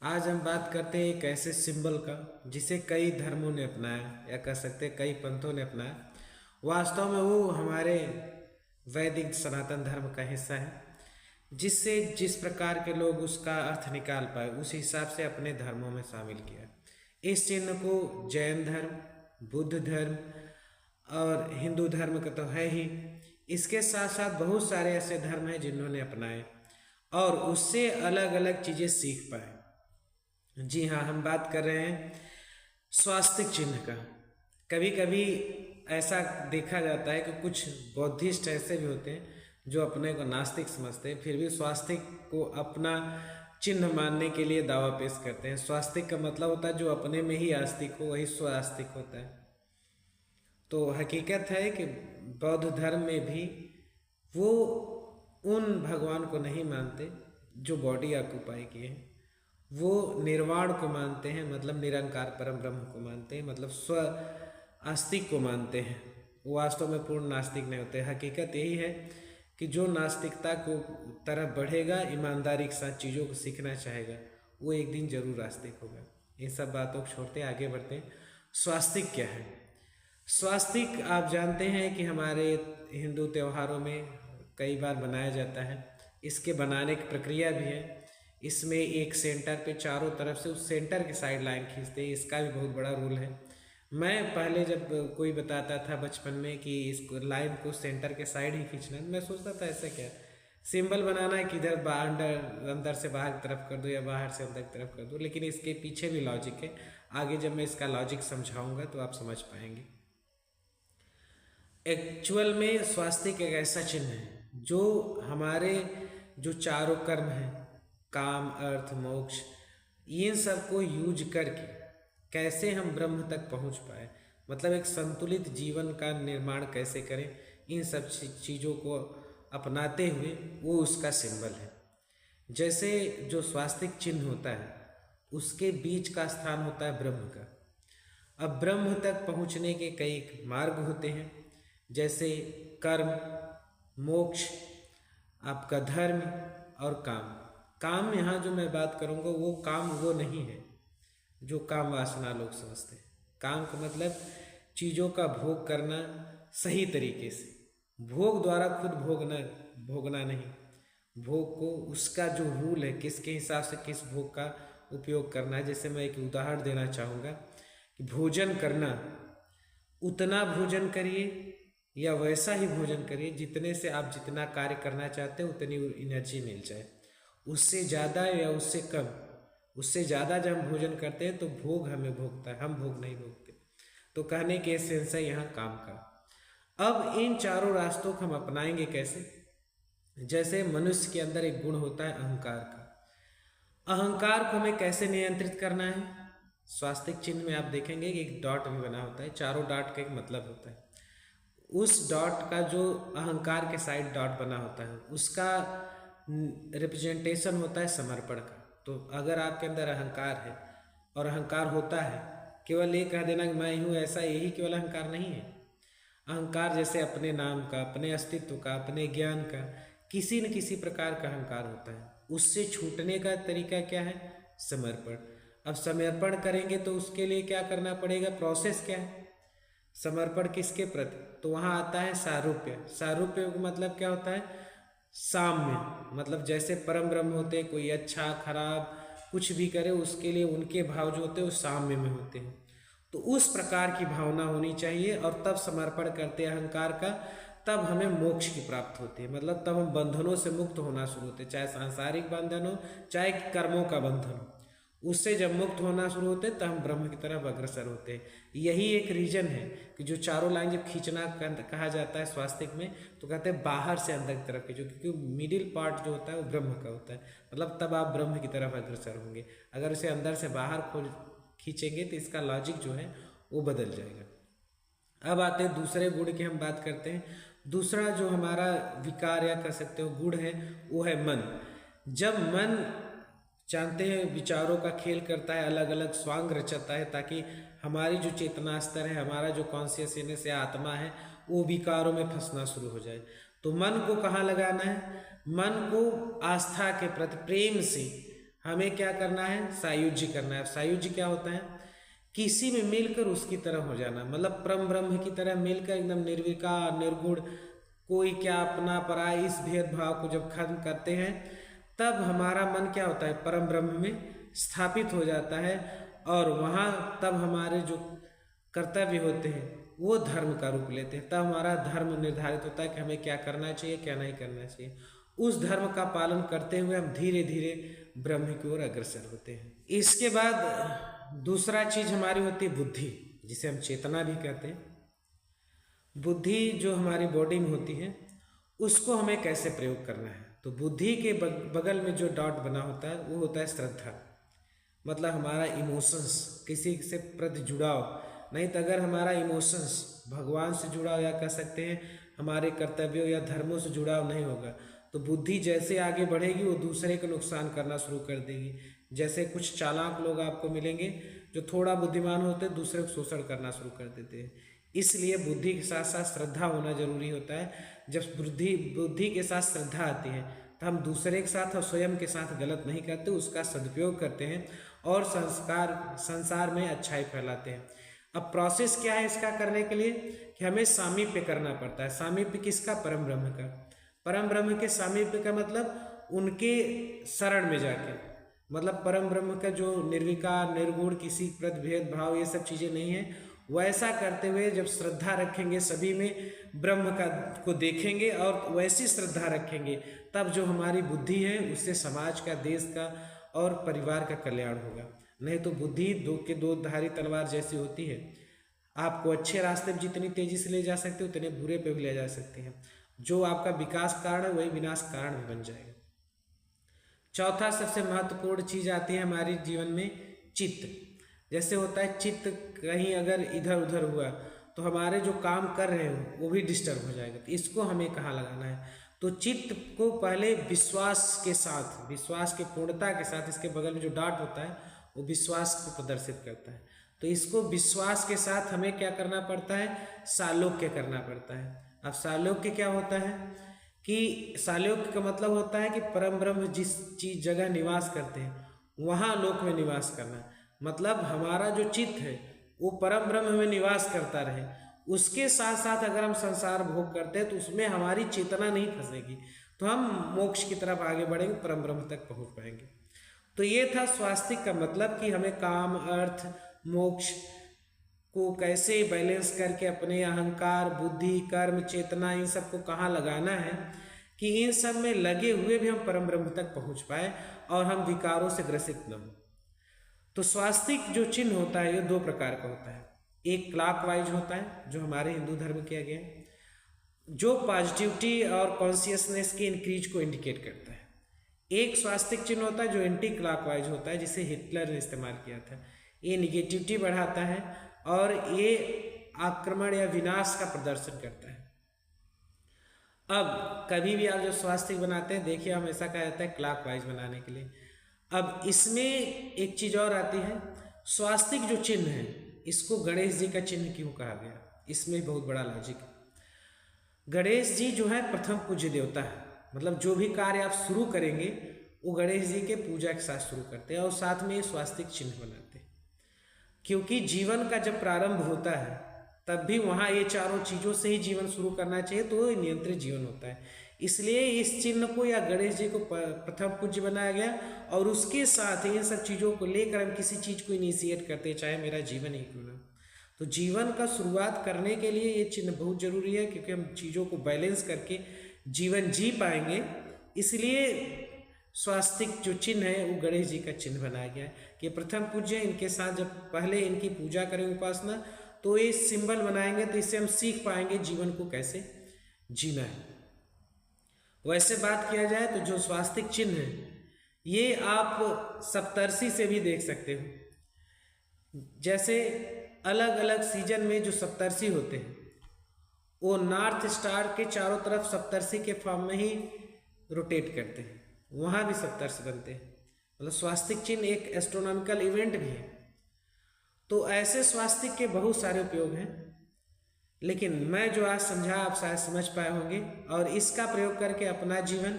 आज हम बात करते हैं एक ऐसे सिंबल का जिसे कई धर्मों ने अपनाया या कह सकते हैं कई पंथों ने अपनाया। वास्तव में वो हमारे वैदिक सनातन धर्म का हिस्सा है, जिससे जिस प्रकार के लोग उसका अर्थ निकाल पाए उस हिसाब से अपने धर्मों में शामिल किया। इस चिन्ह को जैन धर्म, बुद्ध धर्म और हिंदू धर्म का तो है ही, इसके साथ साथ बहुत सारे ऐसे धर्म हैं जिन्होंने अपनाए और उससे अलग अलग चीज़ें सीख पाए। जी हाँ, हम बात कर रहे हैं स्वास्तिक चिन्ह का। कभी कभी ऐसा देखा जाता है कि कुछ बौद्धिस्ट ऐसे भी होते हैं जो अपने को नास्तिक समझते हैं, फिर भी स्वास्तिक को अपना चिन्ह मानने के लिए दावा पेश करते हैं। स्वास्तिक का मतलब होता है जो अपने में ही आस्तिक हो, वही स्वास्तिक होता है। तो हकीकत है कि बौद्ध धर्म में भी वो उन भगवान को नहीं मानते जो बॉडी ऑक्यूपाई किए हैं, वो निर्वाण को मानते हैं, मतलब निरंकार परम ब्रह्म को मानते हैं, मतलब स्व आस्तिक को मानते हैं। वो वास्तव में पूर्ण नास्तिक नहीं होते। हकीकत यही है कि जो नास्तिकता को तरफ बढ़ेगा, ईमानदारी के साथ चीज़ों को सीखना चाहेगा, वो एक दिन जरूर आस्तिक होगा। इन सब बातों को छोड़ते आगे बढ़ते हैं। स्वास्तिक क्या है? स्वास्तिक आप जानते हैं कि हमारे हिंदू त्योहारों में कई बार बनाया जाता है। इसके बनाने की प्रक्रिया भी है। इसमें एक सेंटर पे चारों तरफ से उस सेंटर की साइड लाइन खींचते हैं, इसका भी बहुत बड़ा रूल है। मैं पहले जब कोई बताता था बचपन में कि इस लाइन को सेंटर के साइड ही खींचना है, मैं सोचता था ऐसा क्या सिंबल बनाना है कि इधर अंदर अंदर से बाहर की तरफ कर दो या बाहर से अंदर की तरफ कर दो, लेकिन इसके पीछे भी लॉजिक है। आगे जब मैं इसका लॉजिक समझाऊंगा तो आप समझ पाएंगे। एक्चुअल में स्वास्तिक एक ऐसा चिन्ह है जो हमारे जो चारों कर्म हैं, काम, अर्थ, मोक्ष, इन सब को यूज करके कैसे हम ब्रह्म तक पहुंच पाए, मतलब एक संतुलित जीवन का निर्माण कैसे करें, इन सब चीज़ों को अपनाते हुए वो उसका सिंबल है। जैसे जो स्वास्तिक चिन्ह होता है उसके बीच का स्थान होता है ब्रह्म का। अब ब्रह्म तक पहुंचने के कई मार्ग होते हैं, जैसे कर्म, मोक्ष, आपका धर्म और काम। काम यहाँ जो मैं बात करूँगा वो काम वो नहीं है जो काम वासना लोग समझते हैं। काम का मतलब चीज़ों का भोग करना सही तरीके से, भोग द्वारा खुद भोगना नहीं, भोग को उसका जो रूल है किसके हिसाब से किस भोग का उपयोग करना है। जैसे मैं एक उदाहरण देना चाहूँगा कि भोजन करना, उतना भोजन करिए या वैसा ही भोजन करिए जितने से आप जितना कार्य करना चाहते हैं उतनी एनर्जी मिल जाए। उससे ज़्यादा या उससे कम, उससे ज़्यादा जब हम भोजन करते हैं तो भोग हमें भोगता है, हम भोग नहीं भोगते। तो कहने के सेंस है यहाँ काम का। अब इन चारों रास्तों को हम अपनाएंगे कैसे? जैसे मनुष्य के अंदर एक गुण होता है अहंकार का। अहंकार को हमें कैसे नियंत्रित करना है? स्वास्तिक चिन्ह में आप देखेंगे कि एक डॉट भी बना होता है। चारों डॉट का एक मतलब होता है। उस डॉट का जो अहंकार के साइड डॉट बना होता है उसका रिप्रेजेंटेशन होता है समर्पण का। तो अगर आपके अंदर अहंकार है और अहंकार होता है, केवल ये कह देना कि मैं हूँ ऐसा, यही केवल अहंकार नहीं है। अहंकार जैसे अपने नाम का, अपने अस्तित्व का, अपने ज्ञान का, किसी न किसी प्रकार का अहंकार होता है। उससे छूटने का तरीका क्या है? समर्पण। अब समर्पण करेंगे तो उसके लिए क्या करना पड़ेगा? प्रोसेस क्या है? समर्पण किसके प्रति? तो वहाँ आता है सारूप्य। सारूप्य का मतलब क्या होता है? साम्य, मतलब जैसे परम ब्रह्म होते हैं, कोई अच्छा खराब कुछ भी करे उसके लिए उनके भाव जो होते हैं वो साम्य में होते हैं। तो उस प्रकार की भावना होनी चाहिए और तब समर्पण करते हैं अहंकार का, तब हमें मोक्ष की प्राप्त होती है। मतलब तब हम बंधनों से मुक्त होना शुरू होते हैं, चाहे सांसारिक बंधन हो चाहे कर्मों का बंधन हो। उससे जब मुक्त होना शुरू होते हैं तब हम ब्रह्म की तरफ अग्रसर होते हैं। यही एक रीजन है कि जो चारों लाइन जब खींचना कहा जाता है स्वास्तिक में, तो कहते हैं बाहर से अंदर की तरफ खींचो, क्योंकि मिडिल पार्ट जो होता है वो ब्रह्म का होता है। मतलब तब आप ब्रह्म की तरफ अग्रसर होंगे। अगर उसे अंदर से बाहर खींचेंगे तो इसका लॉजिक जो है वो बदल जाएगा। अब आते हैं दूसरे गुण की हम बात करते हैं। दूसरा जो हमारा विकार या कह सकते हो गुण है वो है मन। जब मन जानते हैं विचारों का खेल करता है, अलग अलग स्वांग रचाता है ताकि हमारी जो चेतना स्तर है, हमारा जो कॉन्शियसनेस या आत्मा है वो विकारों में फंसना शुरू हो जाए। तो मन को कहाँ लगाना है? मन को आस्था के प्रति, प्रेम से हमें क्या करना है, सायुज्य करना है। सायुज्य क्या होता है, किसी में मिलकर उसकी तरह हो जाना, मतलब परम ब्रह्म की तरह मिलकर एकदम निर्विकार निर्गुण, कोई क्या अपना पराया, इस भेदभाव को जब खत्म करते हैं तब हमारा मन क्या होता है, परम ब्रह्म में स्थापित हो जाता है। और वहाँ तब हमारे जो कर्तव्य होते हैं वो धर्म का रूप लेते हैं। तब हमारा धर्म निर्धारित होता है कि हमें क्या करना चाहिए, क्या नहीं करना चाहिए। उस धर्म का पालन करते हुए हम धीरे धीरे ब्रह्म की ओर अग्रसर होते हैं। इसके बाद दूसरा चीज हमारी होती है बुद्धि, जिसे हम चेतना भी कहते हैं। बुद्धि जो हमारी बॉडी में होती है उसको हमें कैसे प्रयोग करना है, तो बुद्धि के बगल में जो डॉट बना होता है वो होता है श्रद्धा, मतलब हमारा इमोशंस, किसी से प्रति जुड़ाव। नहीं तो अगर हमारा इमोशंस भगवान से जुड़ा, या कह सकते हैं हमारे कर्तव्यों या धर्मों से जुड़ाव नहीं होगा, तो बुद्धि जैसे आगे बढ़ेगी वो दूसरे को नुकसान करना शुरू कर देगी। जैसे कुछ चालाक लोग आपको मिलेंगे जो थोड़ा बुद्धिमान होते हैं, दूसरे को शोषण करना शुरू कर देते हैं। इसलिए बुद्धि के साथ साथ श्रद्धा होना जरूरी होता है। जब बुद्धि के साथ श्रद्धा आती है तो हम दूसरे के साथ और स्वयं के साथ गलत नहीं करते, उसका सदुपयोग करते हैं और संसार में अच्छाई फैलाते हैं। अब प्रोसेस क्या है इसका करने के लिए, कि हमें सामीप्य करना पड़ता है। सामीप्य किसका, परम ब्रह्म का। परम ब्रह्म के सामीप्य का मतलब उनके शरण में जाके, मतलब परम ब्रह्म का जो निर्विकार निर्गुण, किसी प्रति भेदभाव, ये सब चीज़ें नहीं है, वैसा करते हुए जब श्रद्धा रखेंगे, सभी में ब्रह्म को देखेंगे और वैसी श्रद्धा रखेंगे, तब जो हमारी बुद्धि है उससे समाज का, देश का और परिवार का कल्याण होगा। नहीं तो बुद्धि दो धारी तलवार जैसी होती है, आपको अच्छे रास्ते पर जितनी तेजी से ले जा सकते हो उतने बुरे पे भी ले जा सकते हैं। जो आपका विकास कारण है वही विनाश कारण भी बन जाएगा। चौथा सबसे महत्वपूर्ण चीज आती है हमारे जीवन में, चित्त। जैसे होता है चित्त कहीं अगर इधर उधर हुआ तो हमारे जो काम कर रहे हो वो भी डिस्टर्ब हो जाएगा। तो इसको हमें कहाँ लगाना है, तो चित्त को पहले विश्वास के साथ, विश्वास की पूर्णता के साथ, इसके बगल में जो डॉट होता है वो विश्वास को प्रदर्शित करता है। तो इसको विश्वास के साथ हमें क्या करना पड़ता है, सालोक्य करना पड़ता है। अब सालोक्य क्या होता है, कि सालोक्य का मतलब होता है कि परम ब्रह्म जिस चीज जगह निवास करते हैं वहाँ लोक में निवास करना। मतलब हमारा जो चित्त है वो परम ब्रह्म में निवास करता रहे, उसके साथ साथ अगर हम संसार भोग करते हैं तो उसमें हमारी चेतना नहीं फंसेगी, तो हम मोक्ष की तरफ आगे बढ़ेंगे, परम ब्रह्म तक पहुँच पाएंगे। तो ये था स्वास्तिक का मतलब, कि हमें काम, अर्थ, मोक्ष को कैसे बैलेंस करके अपने अहंकार, बुद्धि, कर्म, चेतना, इन सब को कहाँ लगाना है कि इन सब में लगे हुए भी हम परम ब्रह्म तक पहुँच पाए और हम विकारों से ग्रसित न हो। तो स्वास्तिक जो चिन्ह होता है ये दो प्रकार का होता है। एक क्लॉकवाइज होता है जो हमारे हिंदू धर्म किया गया है, जो पॉजिटिविटी और कॉन्शियसनेस के इंक्रीज को इंडिकेट करता है। एक स्वास्तिक चिन्ह होता है जो एंटी क्लॉकवाइज होता है, जिसे हिटलर ने इस्तेमाल किया था। ये निगेटिविटी बढ़ाता है और ये आक्रमण या विनाश का प्रदर्शन करता है। अब कभी भी आप जो स्वास्तिक बनाते हैं, देखिए हमेशा कहा जाता है क्लॉकवाइज बनाने के लिए। अब इसमें एक चीज और आती है, स्वास्तिक जो चिन्ह है इसको गणेश जी का चिन्ह क्यों कहा गया, इसमें बहुत बड़ा लॉजिक है। गणेश जी जो है प्रथम पूज्य देवता है, मतलब जो भी कार्य आप शुरू करेंगे वो गणेश जी के पूजा के साथ शुरू करते हैं और साथ में स्वास्तिक चिन्ह बनाते हैं। क्योंकि जीवन का जब प्रारंभ होता है तब भी वहाँ ये चारों चीज़ों से ही जीवन शुरू करना चाहिए, तो नियंत्रित जीवन होता है। इसलिए इस चिन्ह को या गणेश जी को प्रथम पूज्य बनाया गया और उसके साथ इन सब चीज़ों को लेकर हम किसी चीज़ को इनिशिएट करते हैं, चाहे मेरा जीवन ही क्यों ना। तो जीवन का शुरुआत करने के लिए ये चिन्ह बहुत जरूरी है, क्योंकि हम चीज़ों को बैलेंस करके जीवन जी पाएंगे। इसलिए स्वास्तिक जो चिन्ह है वो गणेश जी का चिन्ह बनाया गया है कि प्रथम पूज्य, इनके साथ जब पहले इनकी पूजा करें, उपासना, तो ये सिंबल बनाएंगे, तो इससे हम सीख पाएंगे जीवन को कैसे जीना है। वैसे बात किया जाए तो जो स्वास्तिक चिन्ह है ये आप सप्तर्षि से भी देख सकते हो। जैसे अलग अलग सीजन में जो सप्तर्षि होते हैं वो नॉर्थ स्टार के चारों तरफ सप्तर्षि के फॉर्म में ही रोटेट करते हैं, वहाँ भी सप्तर्षि बनते हैं। मतलब स्वास्तिक चिन्ह एक एस्ट्रोनॉमिकल इवेंट भी है। तो ऐसे स्वास्तिक के बहुत सारे उपयोग हैं, लेकिन मैं जो आज समझा आप शायद समझ पाए होंगे और इसका प्रयोग करके अपना जीवन,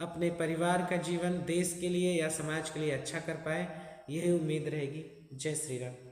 अपने परिवार का जीवन देश के लिए या समाज के लिए अच्छा कर पाए, यही उम्मीद रहेगी। जय श्री राम।